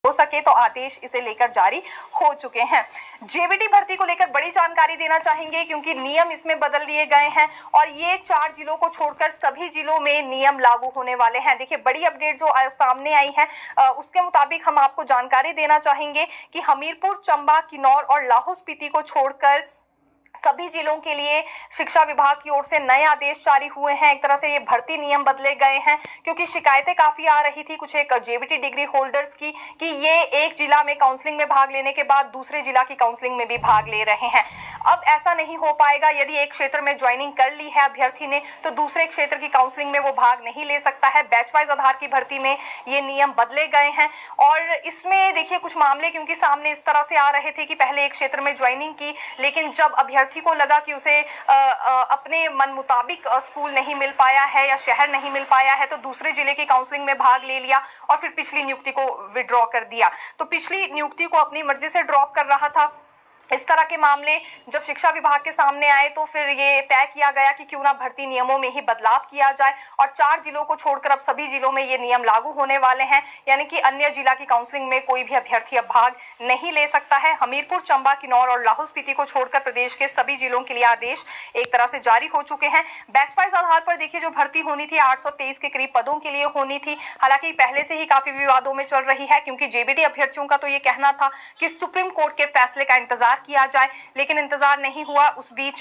हो सके तो आदेश इसे लेकर जारी हो चुके हैं। जेबीटी भर्ती को लेकर बड़ी जानकारी देना चाहेंगे क्योंकि नियम इसमें बदल दिए गए हैं और ये 4 जिलों को छोड़कर सभी जिलों में नियम लागू होने वाले हैं। देखिए बड़ी अपडेट जो सामने आई है उसके मुताबिक हम आपको जानकारी देना चाहेंगे कि हमीरपुर, चंबा, किन्नौर और लाहौल स्पीति को छोड़कर सभी जिलों के लिए शिक्षा विभाग की ओर से नए आदेश जारी हुए हैं। एक तरह से ये भर्ती नियम बदले गए हैं क्योंकि शिकायतें काफी आ रही थी कुछ एक जेबीटी डिग्री होल्डर्स की कि ये एक जिला में काउंसलिंग में भाग लेने के बाद दूसरे जिला की काउंसलिंग में भी भाग ले रहे हैं। अब ऐसा नहीं हो पाएगा। यदि एक क्षेत्र में ज्वाइनिंग कर ली है अभ्यर्थी ने तो दूसरे क्षेत्र की काउंसलिंग में वो भाग नहीं ले सकता है। बैच वाइज आधार की भर्ती में ये नियम बदले गए हैं और इसमें देखिए कुछ मामले क्योंकि सामने इस तरह से आ रहे थे कि पहले एक क्षेत्र में ज्वाइनिंग की, लेकिन जब अभ्यर्थी को लगा कि उसे अपने मन मुताबिक स्कूल नहीं मिल पाया है या शहर नहीं मिल पाया है तो दूसरे जिले की काउंसलिंग में भाग ले लिया और फिर पिछली नियुक्ति को विड्रॉ कर दिया। तो पिछली नियुक्ति को अपनी मर्जी से ड्रॉप कर रहा था। इस तरह के मामले जब शिक्षा विभाग के सामने आए तो फिर ये तय किया गया कि क्यों ना भर्ती नियमों में ही बदलाव किया जाए और 4 जिलों को छोड़कर अब सभी जिलों में ये नियम लागू होने वाले हैं। यानी कि अन्य जिला की काउंसलिंग में कोई भी अभ्यर्थी अब भाग नहीं ले सकता है। हमीरपुर, चंबा, किन्नौर और लाहौल स्पीति को छोड़कर प्रदेश के सभी जिलों के लिए आदेश एक तरह से जारी हो चुके हैं। बैच वाइज आधार पर देखिए जो भर्ती होनी थी 823 के करीब पदों के लिए होनी थी। हालांकि पहले से ही काफी विवादों में चल रही है क्योंकि जेबीटी अभ्यर्थियों का तो ये कहना था कि सुप्रीम कोर्ट के फैसले का इंतजार किया जाए, लेकिन इंतजार नहीं हुआ। उस बीच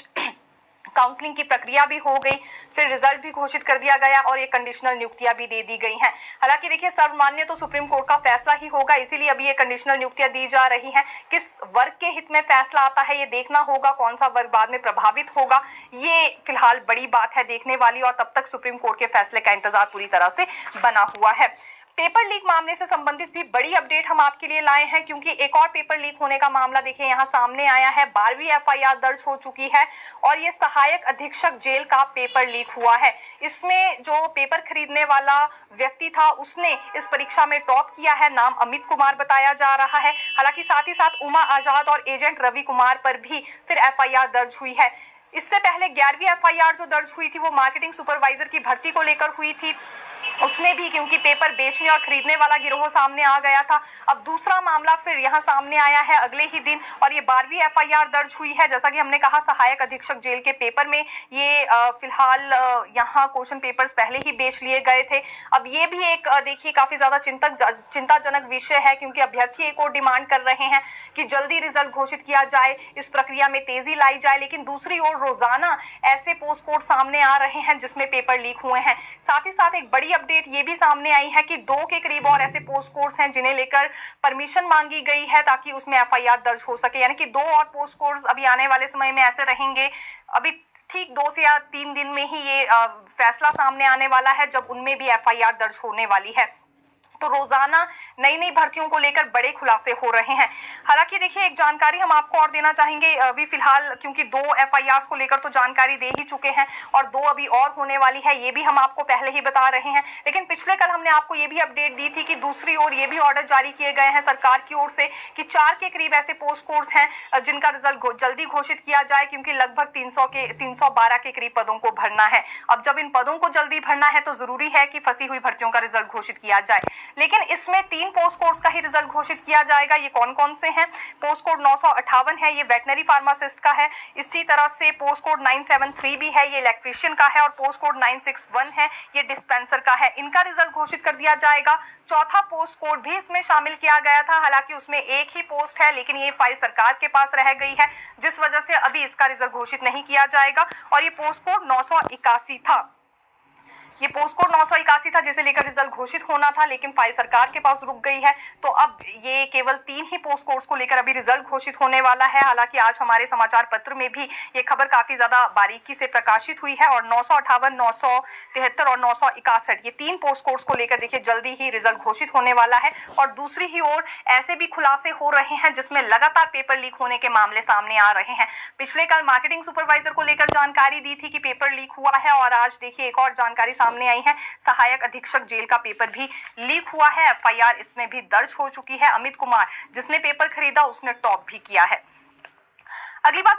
काउंसलिंग की प्रक्रिया भी हो गई, फिर रिजल्ट भी घोषित कर दिया गया और ये कंडीशनल नियुक्तियां भी दे दी गई हैं। हालांकि देखिए सर्वमान्य तो सुप्रीम कोर्ट का फैसला ही होगा, इसीलिए अभी ये कंडीशनल नियुक्तियां दी जा रही हैं। किस वर्ग के हित में फैसला आता है ये देखना होगा, कौन सा वर्ग बाद में प्रभावित होगा ये फिलहाल बड़ी बात है देखने वाली और तब तक सुप्रीम कोर्ट के फैसले का इंतजार पूरी तरह से बना हुआ है। पेपर लीक मामले से संबंधित भी बड़ी अपडेट हम आपके लिए लाए हैं क्योंकि एक और पेपर लीक होने का मामला देखिए यहाँ सामने आया है। 12वीं एफआईआर दर्ज हो चुकी है और ये सहायक अधीक्षक जेल का पेपर लीक हुआ है। इसमें जो पेपर खरीदने वाला व्यक्ति था उसने इस परीक्षा में टॉप किया है, नाम अमित कुमार बताया जा रहा है। हालांकि साथ ही साथ उमा आजाद और एजेंट रवि कुमार पर भी फिर एफआईआर दर्ज हुई है। इससे पहले 11वीं एफआईआर जो दर्ज हुई थी वो मार्केटिंग सुपरवाइजर की भर्ती को लेकर हुई थी। उसमें भी क्योंकि पेपर बेचने और खरीदने वाला गिरोह सामने आ गया था। अब दूसरा मामला फिर यहाँ सामने आया है अगले ही दिन और ये 12वीं एफआईआर दर्ज हुई है। जैसा कि हमने कहा सहायक अधीक्षक जेल के पेपर में ये फिलहाल यहाँ क्वेश्चन पेपर्स पहले ही बेच लिए गए थे। अब ये भी एक देखिए काफी ज्यादा चिंताजनक विषय है क्योंकि अभ्यर्थी एक और डिमांड कर रहे हैं कि जल्दी रिजल्ट घोषित किया जाए, इस प्रक्रिया में तेजी लाई जाए, लेकिन दूसरी ओर रोजाना ऐसे पोस्ट कोड सामने आ रहे हैं जिसमें पेपर लीक हुए हैं। साथ ही साथ एक बड़ी अपडेट ये भी सामने आई है कि 2 के करीब और ऐसे पोस्ट कोड्स हैं जिन्हें लेकर परमिशन मांगी गई है ताकि उसमें एफआईआर दर्ज हो सके। यानी कि 2 और पोस्ट कोड्स अभी आने वाले समय में ऐसे रहेंगे। अभी ठीक 2 से या 3 दिन में ही ये फैसला सामने आने वाला है जब उनमें भी एफआईआर दर्ज होने वाली है। तो रोजाना नई नई भर्तियों को लेकर बड़े खुलासे हो रहे हैं। हालांकि देखिए एक जानकारी हम आपको और देना चाहेंगे अभी फिलहाल क्योंकि 2 एफआईआर को लेकर तो जानकारी दे ही चुके हैं और 2 अभी और होने वाली है, ये भी हम आपको पहले ही बता रहे हैं। लेकिन पिछले कल हमने आपको ये भी अपडेट दी थी कि दूसरी ओर ये भी ऑर्डर जारी किए गए हैं सरकार की ओर से कि 4 के करीब ऐसे पोस्ट कोड्स हैं जिनका रिजल्ट जल्दी घोषित किया जाए क्योंकि लगभग 312 के करीब पदों को भरना है। अब जब इन पदों को जल्दी भरना है तो जरूरी है कि फंसी हुई भर्तियों का रिजल्ट घोषित किया जाए। लेकिन इसमें 3 पोस्ट कोड्स का ही रिजल्ट घोषित किया जाएगा। ये कौन कौन से हैं? पोस्ट कोड 958 है, ये वेटनरी फार्मासिस्ट का है। इसी तरह से पोस्ट कोड 973 भी है, ये इलेक्ट्रीशियन का है और पोस्ट कोड 961 है, ये डिस्पेंसर का है। इनका रिजल्ट घोषित कर दिया जाएगा। चौथा पोस्ट कोड भी इसमें शामिल किया गया था, हालांकि उसमें एक ही पोस्ट है लेकिन ये फाइल सरकार के पास रह गई है जिस वजह से अभी इसका रिजल्ट घोषित नहीं किया जाएगा। और ये पोस्ट कोड 981 था, ये पोस्ट कोड 981 था जिसे लेकर रिजल्ट घोषित होना था लेकिन फाइल सरकार के पास रुक गई है। तो अब ये केवल 3 ही पोस्ट कोड्स को लेकर अभी रिजल्ट घोषित होने वाला है। हालांकि आज हमारे समाचार पत्र में भी ये खबर काफी ज्यादा बारीकी से प्रकाशित हुई है और 958, 973 और 961 ये 3 पोस्ट कोड्स को लेकर देखिए जल्दी ही रिजल्ट घोषित होने वाला है। और दूसरी ही ओर ऐसे भी खुलासे हो रहे हैं जिसमें लगातार पेपर लीक होने के मामले सामने आ रहे हैं। पिछले कल मार्केटिंग सुपरवाइजर को लेकर जानकारी दी थी कि पेपर लीक हुआ है और आज देखिए एक और जानकारी सामने आई है, सहायक अधीक्षक जेल का पेपर भी लीक हुआ है। एफआईआर इसमें भी दर्ज हो चुकी है। अमित कुमार जिसने पेपर खरीदा उसने टॉप भी किया है। अगली बात